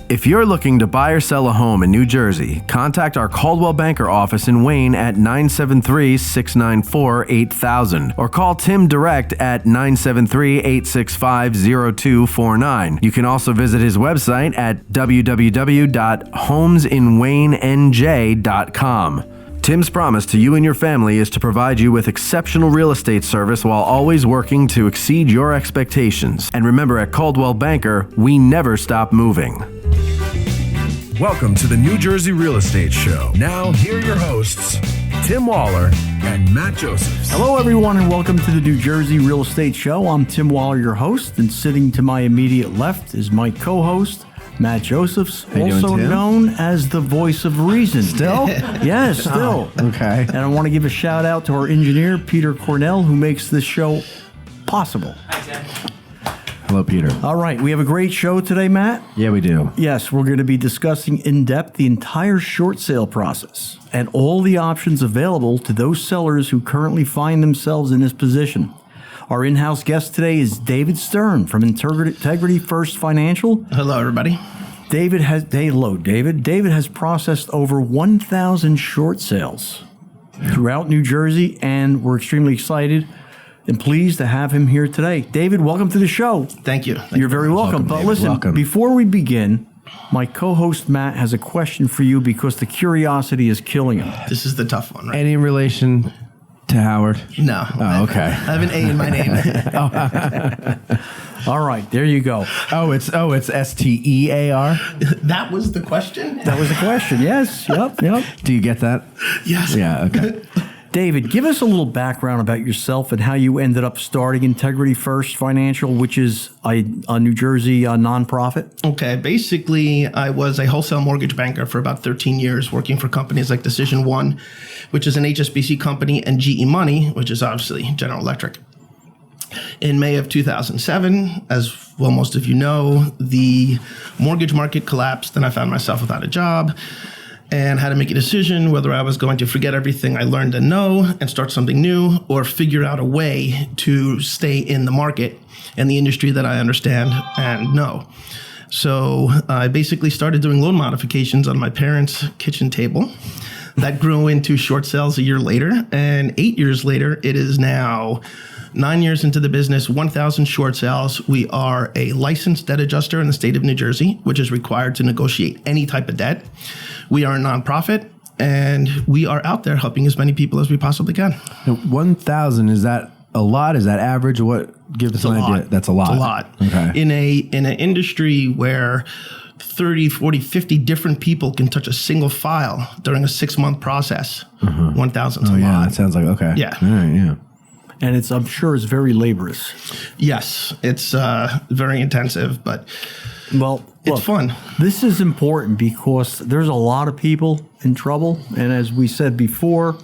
If you're looking to buy or sell a home in New Jersey, contact our Caldwell Banker office in Wayne at 973-694-8000 or call Tim direct at 973-865-0249. You can also visit his website at www.homesinwaynenj.com. Tim's promise to you and your family is to provide you with exceptional real estate service while always working to exceed your expectations. And remember, at Caldwell Banker, we never stop moving. Welcome to the New Jersey Real Estate Show. Now, here are your hosts, Tim Waller and Matt Josephs. Hello, everyone, and welcome to the New Jersey Real Estate Show. I'm Tim Waller, your host, and sitting to my immediate left is my co-host, Matt Josephs, also known as the voice of reason. Still? Yes, still. Oh, okay. And I want to give a shout out to our engineer, Peter Cornell, who makes this show possible. Hello, Peter. All right, we have a great show today, Matt. Yeah, we do. Yes, we're going to be discussing in depth the entire short sale process and all the options available to those sellers who currently find themselves in this position. Our in-house guest today is David Stearn from Integrity First Financial. Hello, everybody. David has processed over 1,000 short sales throughout New Jersey, and we're extremely excited and pleased to have him here today. David, welcome to the show. Thank you. You're very welcome. But listen, before we begin, my co-host Matt has a question for you because the curiosity is killing him. This is the tough one, right? Any relation to Howard? No. Oh, okay. I have an A in my name. All right, there you go. Oh, it's Stear? That was the question? That was the question, yes. Yep. Do you get that? Yes. Yeah, okay. David, give us a little background about yourself and how you ended up starting Integrity First Financial, which is a New Jersey nonprofit. Okay. Basically, I was a wholesale mortgage banker for about 13 years, working for companies like Decision One, which is an HSBC company, and GE Money, which is obviously General Electric. In May of 2007, as well most of you know, the mortgage market collapsed and I found myself without a job and had to make a decision whether I was going to forget everything I learned and know and start something new, or figure out a way to stay in the market and the industry that I understand and know. So I basically started doing loan modifications on my parents' kitchen table. That grew into short sales a year later, and 8 years later, it is now 9 years into the business, 1,000 short sales. We are a licensed debt adjuster in the state of New Jersey, which is required to negotiate any type of debt. We are a nonprofit, and we are out there helping as many people as we possibly can. 1,000, is that a lot? Is that average? What? Give us an idea. That's a lot. It's a lot. Okay. In an industry where 30, 40, 50 different people can touch a single file during a 6-month process, 1,000 is a lot. Yeah, that sounds like, okay. Yeah. All right, yeah. And I'm sure it's very laborious. Yes, it's very intensive, but well, it's fun. This is important because there's a lot of people in trouble. And as we said before,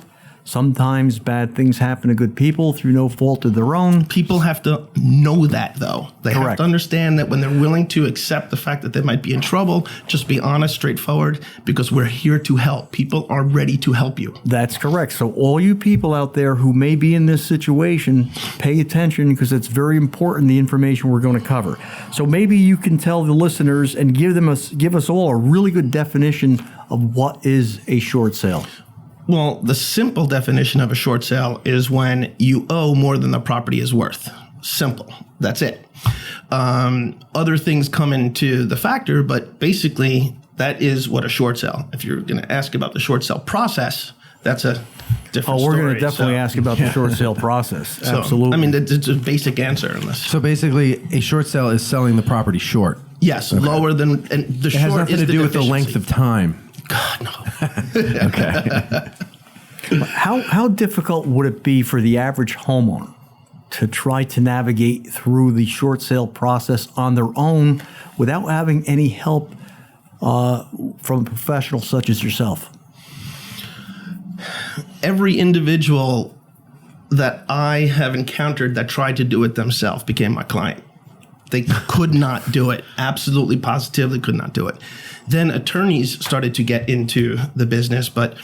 sometimes bad things happen to good people through no fault of their own. People have to know that, though. They Correct. have to understand that when they're willing to accept the fact that they might be in trouble, just be honest, straightforward, because we're here to help. People are ready to help you. That's correct. So all you people out there who may be in this situation, pay attention because it's very important, the information we're going to cover. So maybe you can tell the listeners and give us all a really good definition of what is a short sale. Well, the simple definition of a short sale is when you owe more than the property is worth. Simple. That's it. Other things come into the factor, but basically that is what a short sale. If you're going to ask about the short sale process, that's a different story. We're going to definitely ask about the short sale process. So, Absolutely. I mean, it's a basic answer in this. So basically, a short sale is selling the property short. Yes, okay. Lower than, and the it short has nothing is to do with the deficiency. length of time. God, no. Okay. How difficult would it be for the average homeowner to try to navigate through the short sale process on their own without having any help from a professional such as yourself? Every individual that I have encountered that tried to do it themselves became my client. They could not do it. Absolutely, positively could not do it. Then attorneys started to get into the business, but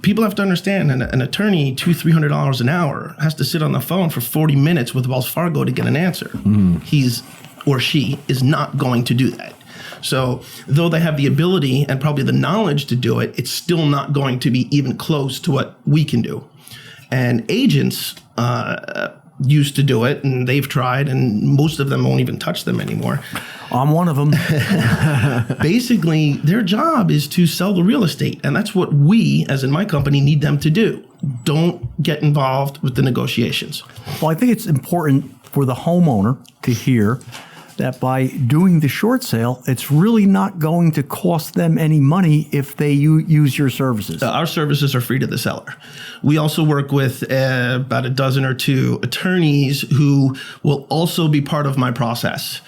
people have to understand an attorney, $200-300 an hour, has to sit on the phone for 40 minutes with Wells Fargo to get an answer. He's or she is not going to do that. So though they have the ability and probably the knowledge to do it, it's still not going to be even close to what we can do. And agents used to do it, and they've tried, and most of them won't even touch them anymore. I'm one of them. Basically, their job is to sell the real estate, and that's what we, as in my company, need them to do. Don't get involved with the negotiations. Well, I think it's important for the homeowner to hear that by doing the short sale, it's really not going to cost them any money if they use your services. Our services are free to the seller. We also work with about a dozen or two attorneys who will also be part of my process.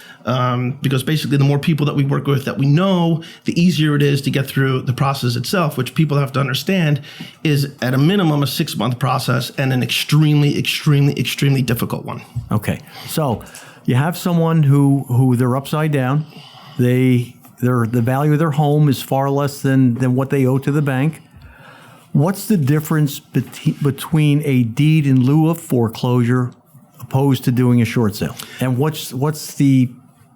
Because basically the more people that we work with that we know, the easier it is to get through the process itself, which people have to understand is at a minimum a 6-month process and an extremely, extremely, extremely difficult one. Okay. So you have someone who they're upside down. The value of their home is far less than what they owe to the bank. What's the difference between a deed in lieu of foreclosure opposed to doing a short sale? And what's the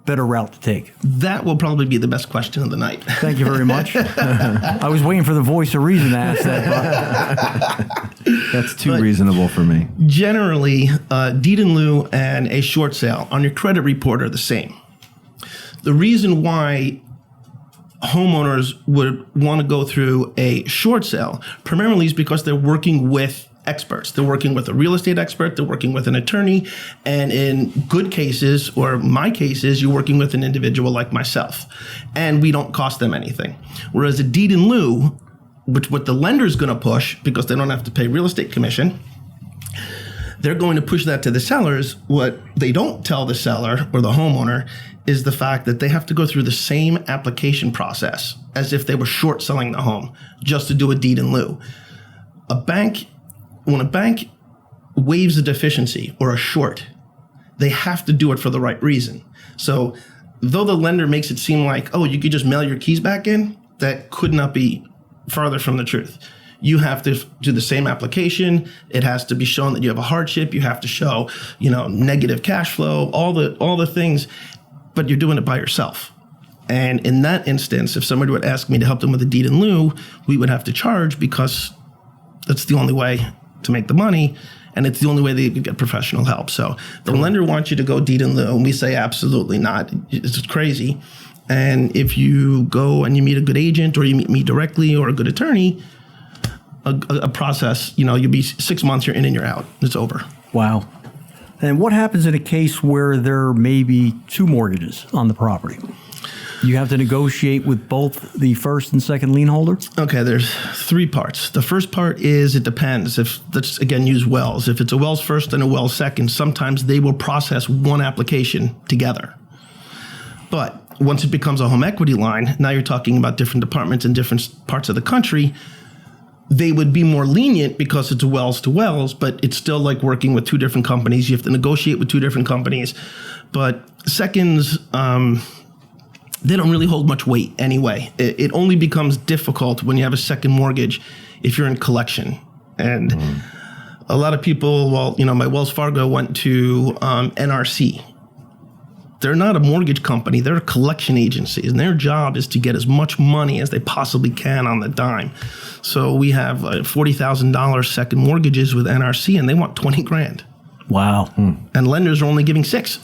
better route to take? That will probably be the best question of the night. Thank you very much. I was waiting for the voice of reason to ask that. That's too reasonable for me. Generally, deed in lieu and a short sale on your credit report are the same. The reason why homeowners would want to go through a short sale primarily is because they're working with experts. They're working with a real estate expert, they're working with an attorney, and in good cases, or my cases, you're working with an individual like myself, and we don't cost them anything. Whereas a deed in lieu, which what the lender's going to push, because they don't have to pay real estate commission, they're going to push that to the sellers. What they don't tell the seller or the homeowner is the fact that they have to go through the same application process as if they were short selling the home just to do a deed in lieu. When a bank waives a deficiency or a short, they have to do it for the right reason. So though the lender makes it seem like, oh, you could just mail your keys back in, that could not be farther from the truth. You have to do the same application. It has to be shown that you have a hardship. You have to show, negative cash flow, all the things, but you're doing it by yourself. And in that instance, if somebody would ask me to help them with a deed in lieu, we would have to charge because that's the only way to make the money, and it's the only way that you can get professional help. So the lender wants you to go deed in lieu, and we say absolutely not. It's crazy. And if you go and you meet a good agent, or you meet me directly, or a good attorney, a process, you'll be 6 months, you're in and you're out. It's over. Wow. And what happens in a case where there may be 2 mortgages on the property? You have to negotiate with both the first and second lien holder? Okay, there's 3 parts. The first part is it depends. Let's again use Wells. If it's a Wells first and a Wells second, sometimes they will process one application together. But once it becomes a home equity line, now you're talking about different departments in different parts of the country. They would be more lenient because it's a Wells to Wells, but it's still like working with 2 different companies. You have to negotiate with 2 different companies. But seconds, they don't really hold much weight anyway. It only becomes difficult when you have a second mortgage if you're in collection. And a lot of people, my Wells Fargo went to NRC. They're not a mortgage company. They're a collection agency, and their job is to get as much money as they possibly can on the dime. So we have $40,000 second mortgages with NRC, and they want $20,000. Wow. And lenders are only giving 6.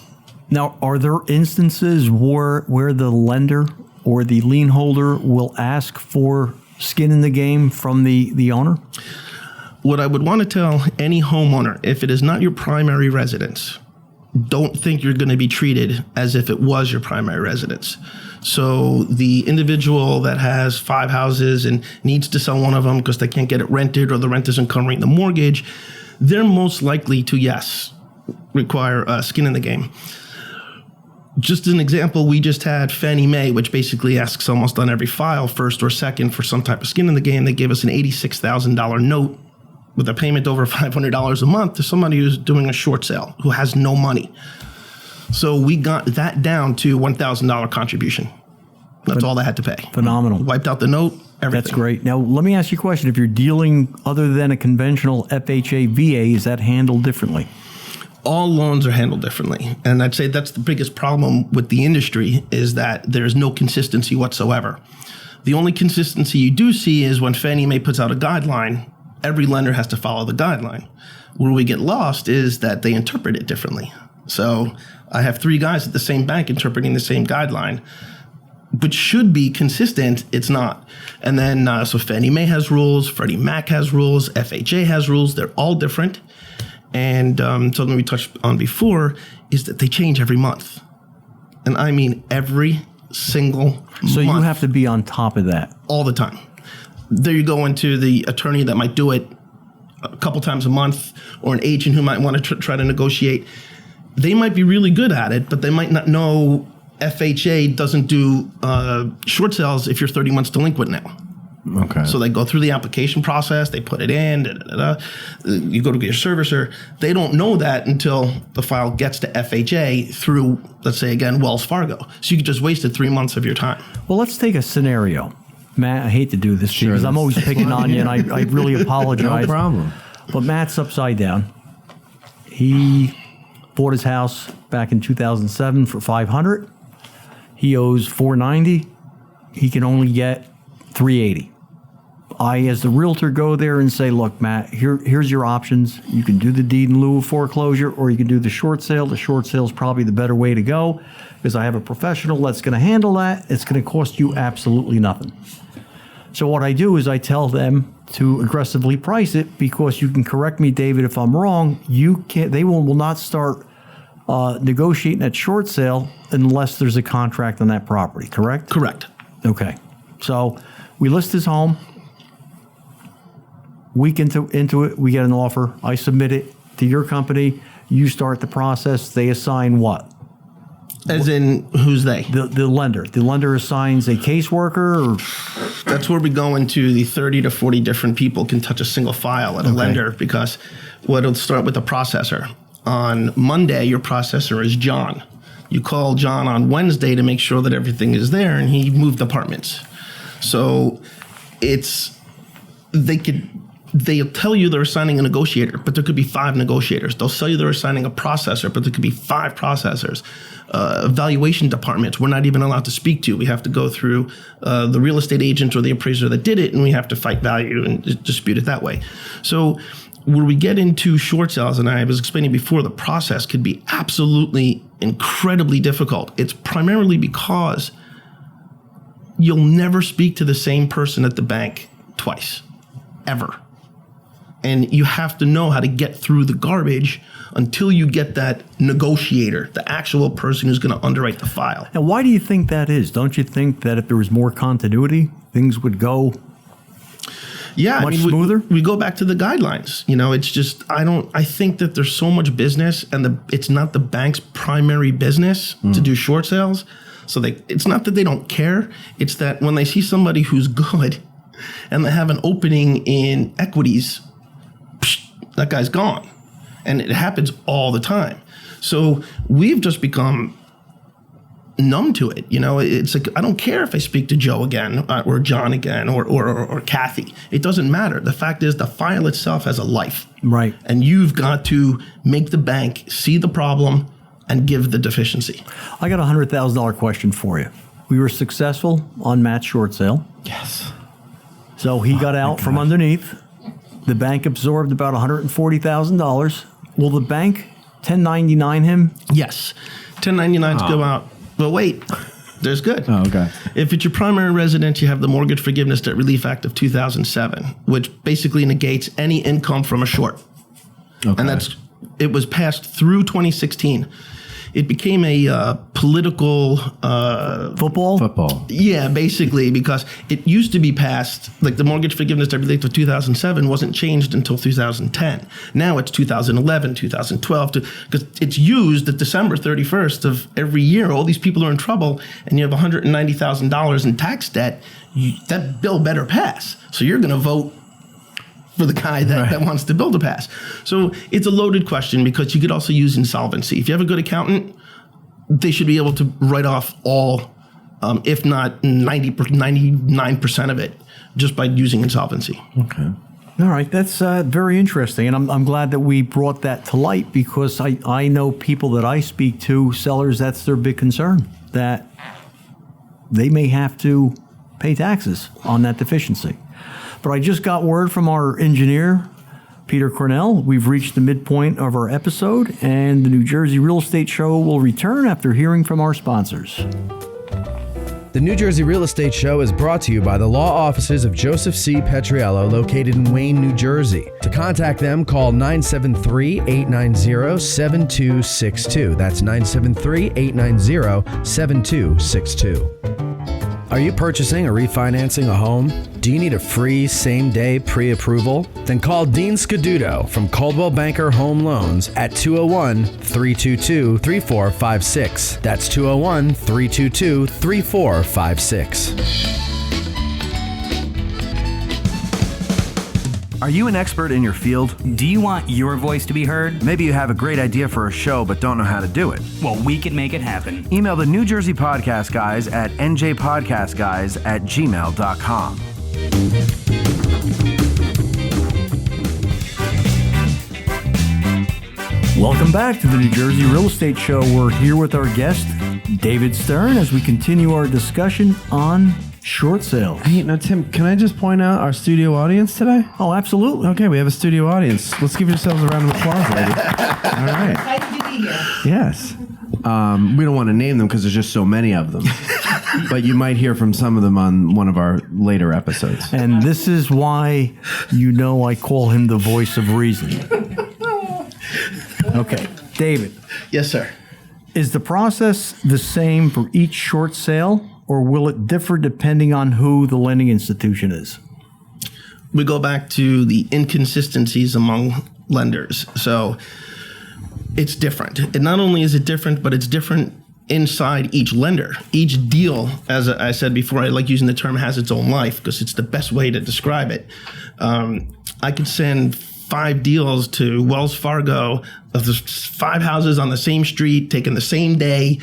Now, are there instances where the lender or the lien holder will ask for skin in the game from the owner? What I would want to tell any homeowner, if it is not your primary residence, don't think you're going to be treated as if it was your primary residence. So the individual that has 5 houses and needs to sell one of them because they can't get it rented or the rent isn't covering the mortgage, they're most likely to, yes, require skin in the game. Just an example, we just had Fannie Mae, which basically asks almost on every file, first or second, for some type of skin in the game. They gave us an $86,000 note with a payment over $500 a month to somebody who's doing a short sale, who has no money. So we got that down to $1,000 contribution. That's all they had to pay. Phenomenal. Wiped out the note, everything. That's great. Now, let me ask you a question. If you're dealing other than a conventional FHA, VA, is that handled differently? all loans are handled differently. And I'd say that's the biggest problem with the industry, is that there's no consistency whatsoever. The only consistency you do see is when Fannie Mae puts out a guideline, every lender has to follow the guideline. Where we get lost is that they interpret it differently. So I have 3 guys at the same bank interpreting the same guideline, which should be consistent. It's not. And then, so Fannie Mae has rules, Freddie Mac has rules, FHA has rules. They're all different. And something we touched on before is that they change every month. And I mean every single month. So you have to be on top of that. All the time. There you go into the attorney that might do it a couple times a month, or an agent who might want to try to negotiate. They might be really good at it, but they might not know FHA doesn't do short sales if you're 30 months delinquent now. Okay. So they go through the application process, they put it in, you go to get your servicer. They don't know that until the file gets to FHA through, let's say again, Wells Fargo. So you just wasted 3 months of your time. Well, let's take a scenario. Matt, I hate to do this because I'm always picking on you, and I really apologize. No problem. But Matt's upside down. He bought his house back in 2007 for $500. He owes $490. He can only get $380. I, as the realtor, go there and say, look, Matt, here's your options. You can do the deed in lieu of foreclosure, or you can do the short sale. The short sale is probably the better way to go, because I have a professional that's going to handle that. It's going to cost you absolutely nothing. So what I do is I tell them to aggressively price it, because you can correct me, David, if I'm wrong. They will not start negotiating at short sale unless there's a contract on that property, correct? Correct. Okay. So we list his home. Week into it, we get an offer. I submit it to your company. You start the process. They assign what? As in, who's they? The lender. The lender assigns a caseworker? Or? That's where we go into the 30 to 40 different people can touch a single file at a lender, because it'll start with the processor. On Monday, your processor is John. You call John on Wednesday to make sure that everything is there, and he moved apartments. So they'll tell you they're assigning a negotiator, but there could be 5 negotiators. They'll tell you they're assigning a processor, but there could be 5 processors. Evaluation departments we're not even allowed to speak to. We have to go through the real estate agent or the appraiser that did it, and we have to fight value and dispute it that way. So where we get into short sales, and I was explaining before, the process could be absolutely incredibly difficult. It's primarily because you'll never speak to the same person at the bank twice, ever. And you have to know how to get through the garbage until you get that negotiator, the actual person who's going to underwrite the file. And why do you think that is? Don't you think that if there was more continuity, things would go much smoother? We go back to the guidelines. It's just, I think that there's so much business, and it's not the bank's primary business to do short sales. So it's not that they don't care. It's that when they see somebody who's good and they have an opening in equities, that guy's gone. And it happens all the time. So we've just become numb to it. It's like, I don't care if I speak to Joe again or John again or Kathy. It doesn't matter. The fact is, the file itself has a life. Right. And you've got to make the bank see the problem and give the deficiency. I got a $100,000 question for you. We were successful on Matt's short sale. Yes. So he got out from underneath. The bank absorbed about $140,000. Will the bank 1099 him? Yes. 1099s go out. But wait, there's good. Oh, okay. If it's your primary residence, you have the Mortgage Forgiveness Debt Relief Act of 2007, which basically negates any income from a short. Okay. And it was passed through 2016. It became a political Football? Yeah, basically, because it used to be passed, like the Mortgage Forgiveness Debt Relief of 2007 wasn't changed until 2010. Now it's 2011, 2012, because it's used at December 31st of every year. All these people are in trouble, and you have $190,000 in tax debt. That bill better pass. So you're going to vote for the guy that wants the bill to pass. So it's a loaded question, because you could also use insolvency. If you have a good accountant, they should be able to write off all, if not 99% of it, just by using insolvency. Okay. All right, that's very interesting, and I'm glad that we brought that to light, because I know people that I speak to, sellers, that's their big concern, that they may have to pay taxes on that deficiency. But I just got word from our engineer, Peter Cornell. We've reached the midpoint of our episode, and the New Jersey Real Estate Show will return after hearing from our sponsors. The New Jersey Real Estate Show is brought to you by the law offices of Joseph C. Petriello, located in Wayne, New Jersey. To contact them, call 973-890-7262. That's 973-890-7262. Are you purchasing or refinancing a home? Do you need a free same-day pre-approval? Then call Dean Scaduto from Coldwell Banker Home Loans at 201-322-3456. That's 201-322-3456. Are you an expert in your field? Do you want your voice to be heard? Maybe you have a great idea for a show but don't know how to do it. Well, we can make it happen. Email the New Jersey Podcast Guys at njpodcastguys@gmail.com. Welcome back to the New Jersey Real Estate Show. We're here with our guest, David Stearn, as we continue our discussion on short sales. Hey, now Tim, can I just point out our studio audience today? Oh, absolutely. Okay, we have a studio audience. Let's give yourselves a round of applause, ladies. All right. Excited to be here. Yes. We don't want to name them because there's just so many of them. But you might hear from some of them on one of our later episodes. And this is why I call him the voice of reason. Okay, David. Yes, sir. Is the process the same for each short sale, or will it differ depending on who the lending institution is? We go back to the inconsistencies among lenders. So it's different. And not only is it different, but it's different inside each lender. Each deal, as I said before, I like using the term, has its own life because it's the best way to describe it. I could send 5 deals to Wells Fargo of the 5 houses on the same street, taken the same day.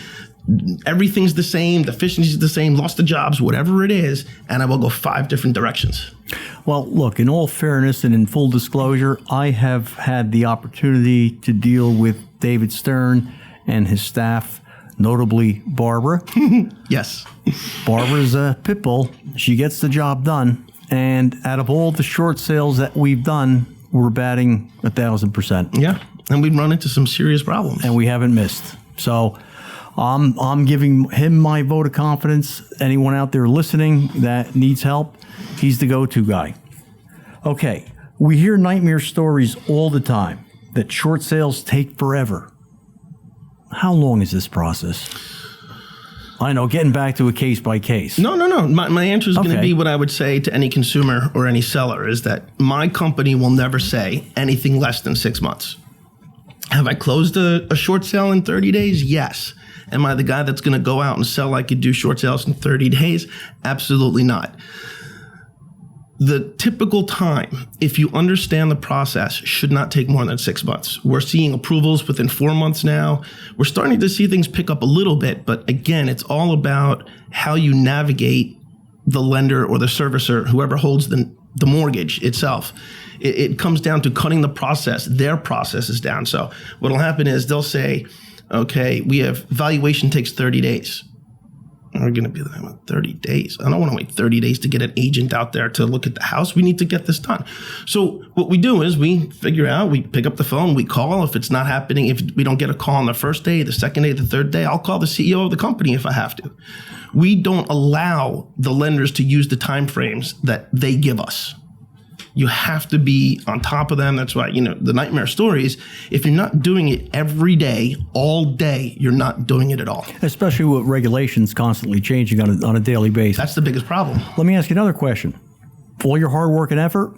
Everything's the same, the efficiency's the same, lost the jobs, whatever it is, and I will go 5 different directions. Well, look, in all fairness and in full disclosure, I have had the opportunity to deal with David Stearn and his staff, notably Barbara. Yes. Barbara's a pit bull. She gets the job done. And out of all the short sales that we've done, we're batting 1,000%. Yeah, and we've run into some serious problems. And we haven't missed. So I'm giving him my vote of confidence. Anyone out there listening that needs help, he's the go-to guy. Okay, we hear nightmare stories all the time that short sales take forever. How long is this process? I know, getting back to a case by case. No. My answer is going to Okay. be what I would say to any consumer or any seller is that my company will never say anything less than 6 months. Have I closed a short sale in 30 days? Yes. Am I the guy that's going to go out and sell like you do short sales in 30 days? Absolutely not. The typical time, if you understand the process, should not take more than 6 months. We're seeing approvals within 4 months now. We're starting to see things pick up a little bit, but again, it's all about how you navigate the lender or the servicer, whoever holds the mortgage itself. It comes down to cutting the process, their processes down. So what'll happen is they'll say, okay, we have valuation takes 30 days. We're going to be like, 30 days. I don't want to wait 30 days to get an agent out there to look at the house. We need to get this done. So what we do is we figure out, we pick up the phone, we call. If it's not happening, if we don't get a call on the first day, the second day, the third day, I'll call the CEO of the company if I have to. We don't allow the lenders to use the timeframes that they give us. You have to be on top of them. That's why, the nightmare stories, if you're not doing it every day, all day, you're not doing it at all. Especially with regulations constantly changing on a daily basis. That's the biggest problem. Let me ask you another question. For all your hard work and effort,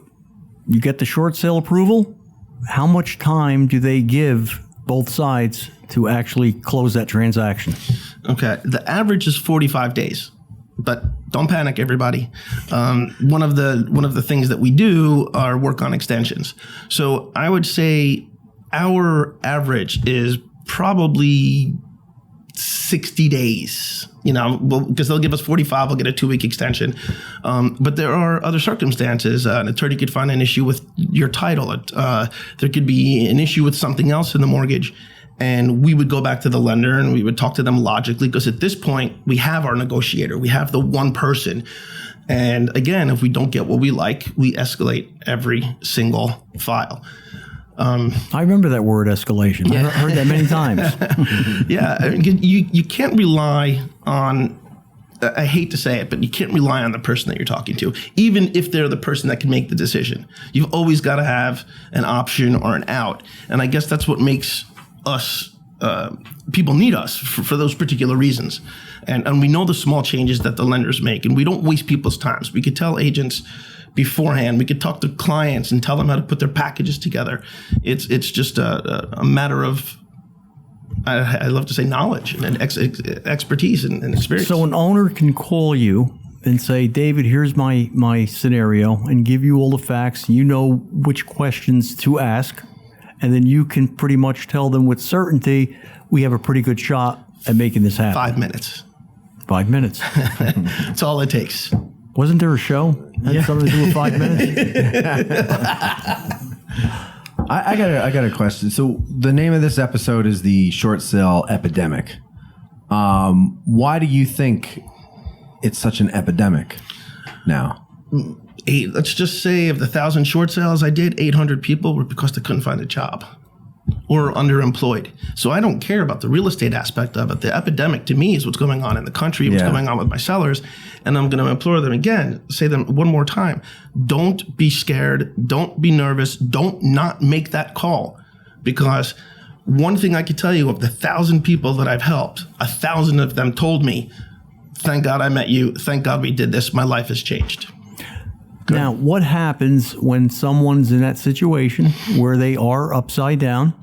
you get the short sale approval. How much time do they give both sides to actually close that transaction? Okay. The average is 45 days. But don't panic, everybody. One of the things that we do are work on extensions. So I would say our average is probably 60 days, because they'll give us 45, we'll get a 2-week extension. But there are other circumstances. An attorney could find an issue with your title. There could be an issue with something else in the mortgage. And we would go back to the lender and we would talk to them logically, because at this point, we have our negotiator. We have the one person. And again, if we don't get what we like, we escalate every single file. I remember that word, escalation. Yeah. I've heard that many times. Yeah, I mean, you can't rely on, I hate to say it, but you can't rely on the person that you're talking to, even if they're the person that can make the decision. You've always got to have an option or an out. And I guess that's what makes us, people need us for those particular reasons. And we know the small changes that the lenders make, and we don't waste people's times. We could tell agents beforehand. We could talk to clients and tell them how to put their packages together. It's just a matter of, I love to say, knowledge and expertise and experience. So an owner can call you and say, David, here's my scenario, and give you all the facts. You know which questions to ask, and then you can pretty much tell them with certainty, we have a pretty good shot at making this happen. 5 minutes. 5 minutes. That's all it takes. Wasn't there a show that had something to do with 5 minutes? I got a question. So the name of this episode is the short sale epidemic. Why do you think it's such an epidemic now? Let's just say of the 1,000 short sales I did, 800 people were because they couldn't find a job or underemployed. So I don't care about the real estate aspect of it. The epidemic to me is what's going on in the country, what's going on with my sellers. And I'm going to implore them again, say them one more time. Don't be scared. Don't be nervous. Don't not make that call. Because one thing I can tell you, of the 1,000 people that I've helped, 1,000 of them told me, thank God I met you. Thank God we did this. My life has changed. Now, what happens when someone's in that situation where they are upside down,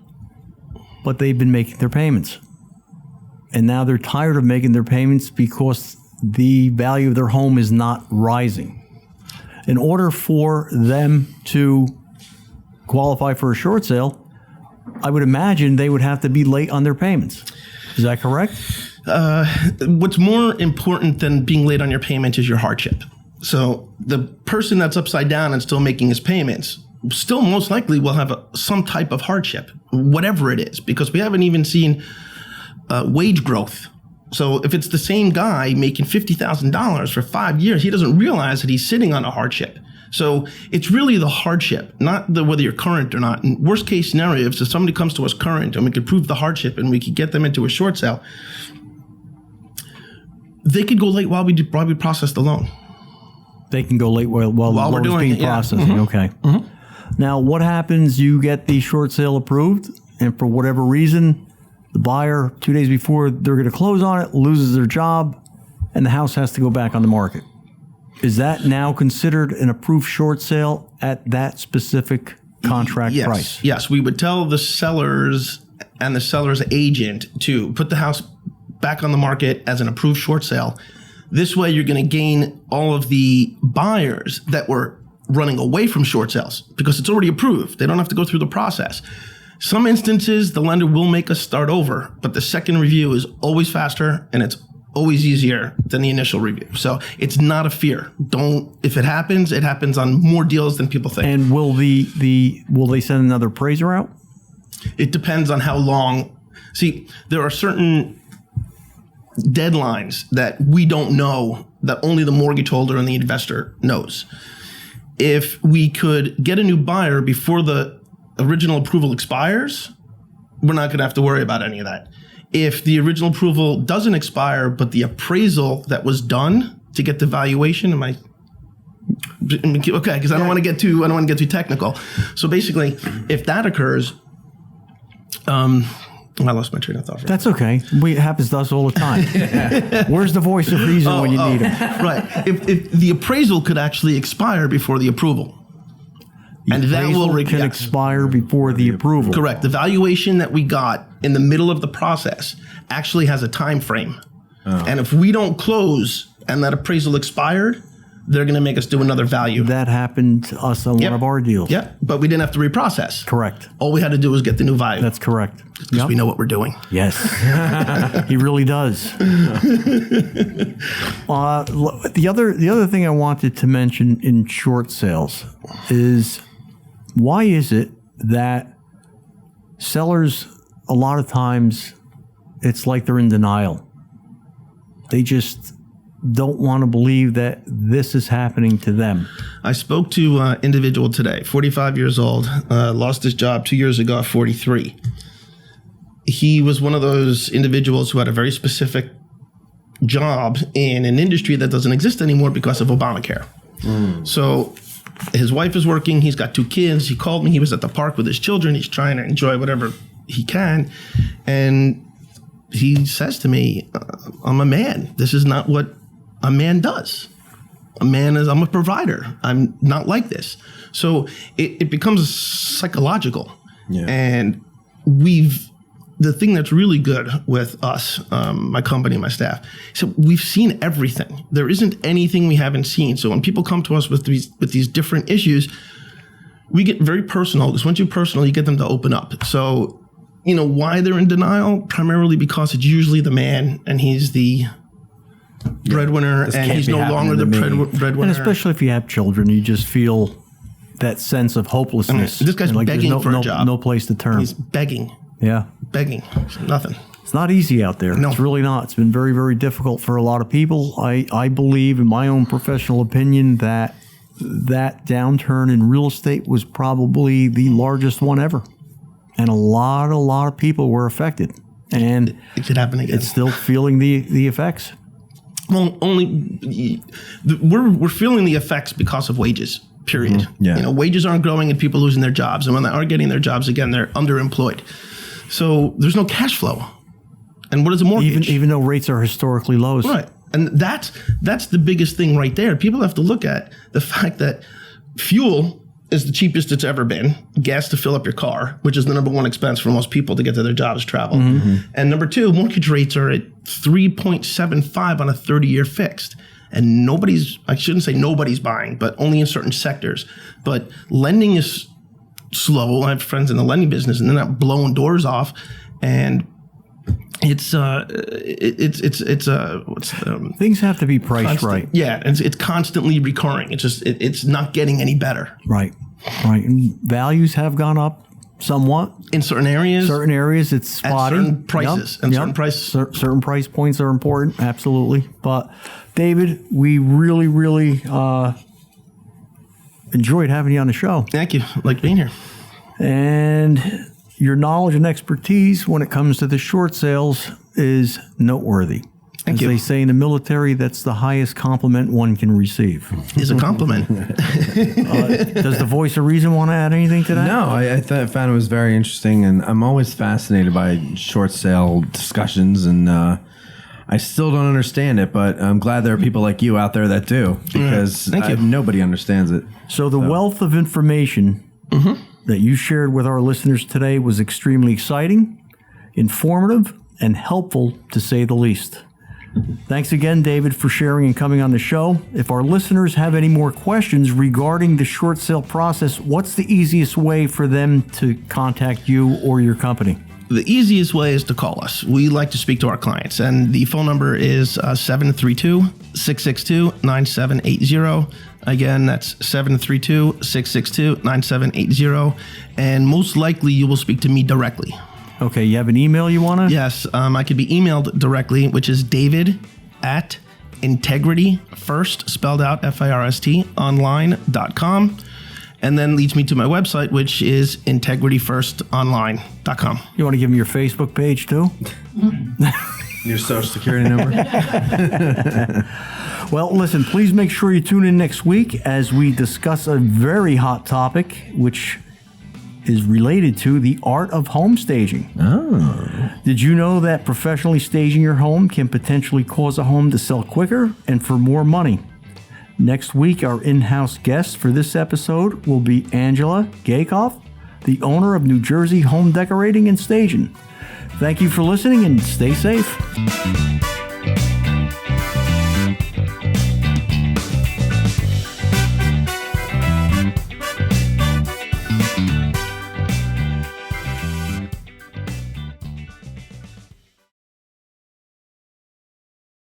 but they've been making their payments? And now they're tired of making their payments because the value of their home is not rising. In order for them to qualify for a short sale, I would imagine they would have to be late on their payments. Is that correct? What's more important than being late on your payment is your hardship. So the person that's upside down and still making his payments still most likely will have some type of hardship, whatever it is, because we haven't even seen wage growth. So if it's the same guy making $50,000 for 5 years, he doesn't realize that he's sitting on a hardship. So it's really the hardship, not whether you're current or not. In worst case scenario, if somebody comes to us current and we could prove the hardship and we could get them into a short sale, they could go late while we process the loan. They can go late while the we're loan's doing being it, yeah. processing. Mm-hmm. Okay. Mm-hmm. Now, what happens? You get the short sale approved, and for whatever reason, the buyer, 2 days before they're going to close on it, loses their job, and the house has to go back on the market. Is that now considered an approved short sale at that specific contract price? Yes, we would tell the sellers and the seller's agent to put the house back on the market as an approved short sale. This way, you're going to gain all of the buyers that were running away from short sales because it's already approved. They don't have to go through the process. Some instances, the lender will make us start over, but the second review is always faster and it's always easier than the initial review. So it's not a fear. If it happens on more deals than people think. And will they send another appraiser out? It depends on how long. See, there are certain deadlines that we don't know, that only the mortgage holder and the investor knows. If we could get a new buyer before the original approval expires, we're not going to have to worry about any of that. If the original approval doesn't expire, but the appraisal that was done to get the valuation, okay, because I don't want to get too technical. So basically, if that occurs, I lost my train of thought. That's okay. It happens to us all the time. Where's the voice of reason when you need him? Right. If the appraisal could actually expire before the approval. The appraisal can expire before the approval. Correct. The valuation that we got in the middle of the process actually has a time frame. And if we don't close and that appraisal expired, they're going to make us do another value. That happened to us on Yep. one of our deals. Yeah, but we didn't have to reprocess. Correct. All we had to do was get the new value. That's correct. because we know what we're doing. Yes, he really does. The other thing I wanted to mention in short sales is why is it that sellers a lot of times it's like they're in denial. They just don't want to believe that this is happening to them. I spoke to an individual today, 45 years old, lost his job 2 years ago at 43. He was one of those individuals who had a very specific job in an industry that doesn't exist anymore because of Obamacare. So his wife is working. He's got 2 kids. He called me. He was at the park with his children. He's trying to enjoy whatever he can. And he says to me, I'm a man. This is not what a man does. I'm a provider. I'm not like this. So it becomes psychological. Yeah. And the thing that's really good with us, my company, my staff, so we've seen everything. There isn't anything we haven't seen. So when people come to us with these different issues, we get very personal, because once you're personal, you get them to open up. So, why they're in denial? Primarily because it's usually the man, and he's the breadwinner, and he's no longer the breadwinner. And especially if you have children, you just feel that sense of hopelessness. This guy's and begging there's for a job. No place to turn. He's begging. Yeah. Begging. Nothing. It's not easy out there. No. It's really not. It's been very, very difficult for a lot of people. I believe, in my own professional opinion, that downturn in real estate was probably the largest one ever. And a lot of people were affected. And it could happen again. it's still feeling the effects. Well, we're feeling the effects because of wages, period. Yeah. Wages aren't growing and people losing their jobs. And when they are getting their jobs again, they're underemployed. So there's no cash flow. And what is a mortgage? Even though rates are historically low. Right. And that's the biggest thing right there. People have to look at the fact that fuel is the cheapest it's ever been. Gas to fill up your car, which is the number one expense for most people to get to their jobs, travel. And number 2, mortgage rates are at 3.75 on a 30-year fixed. And I shouldn't say nobody's buying, but only in certain sectors. But lending is slow. I have friends in the lending business, and they're not blowing doors off. And things have to be priced right. Yeah, it's constantly recurring. It's just it's not getting any better. Right. And values have gone up somewhat in certain areas. It's spotty. At certain prices. Certain price points are important. Absolutely. But David, we really, really enjoyed having you on the show. Thank you. Like being here. And your knowledge and expertise when it comes to the short sales is noteworthy. Thank you. As they say in the military, that's the highest compliment one can receive. Is a compliment. Does the voice of reason want to add anything to that? No, I found it was very interesting, and I'm always fascinated by short sale discussions, and I still don't understand it, but I'm glad there are people like you out there that do, because nobody understands it. So the wealth of information that you shared with our listeners today was extremely exciting, informative, and helpful, to say the least. Thanks again, David, for sharing and coming on the show. If our listeners have any more questions regarding the short sale process, what's the easiest way for them to contact you or your company? The easiest way is to call us. We like to speak to our clients, and the phone number is 732-662-9780. Again, that's 732-662-9780, and most likely you will speak to me directly. Okay, you have an email you want to? Yes, I could be emailed directly, which is david@integrityfirst, spelled out FIRST, online.com, and then leads me to my website, which is integrityfirstonline.com. You want to give them your Facebook page too? Your social security number? Well, listen, please make sure you tune in next week as we discuss a very hot topic, which is related to the art of home staging. Oh. Did you know that professionally staging your home can potentially cause a home to sell quicker and for more money? Next week, our in-house guest for this episode will be Angela Gakoff, the owner of New Jersey Home Decorating and Staging. Thank you for listening, and stay safe.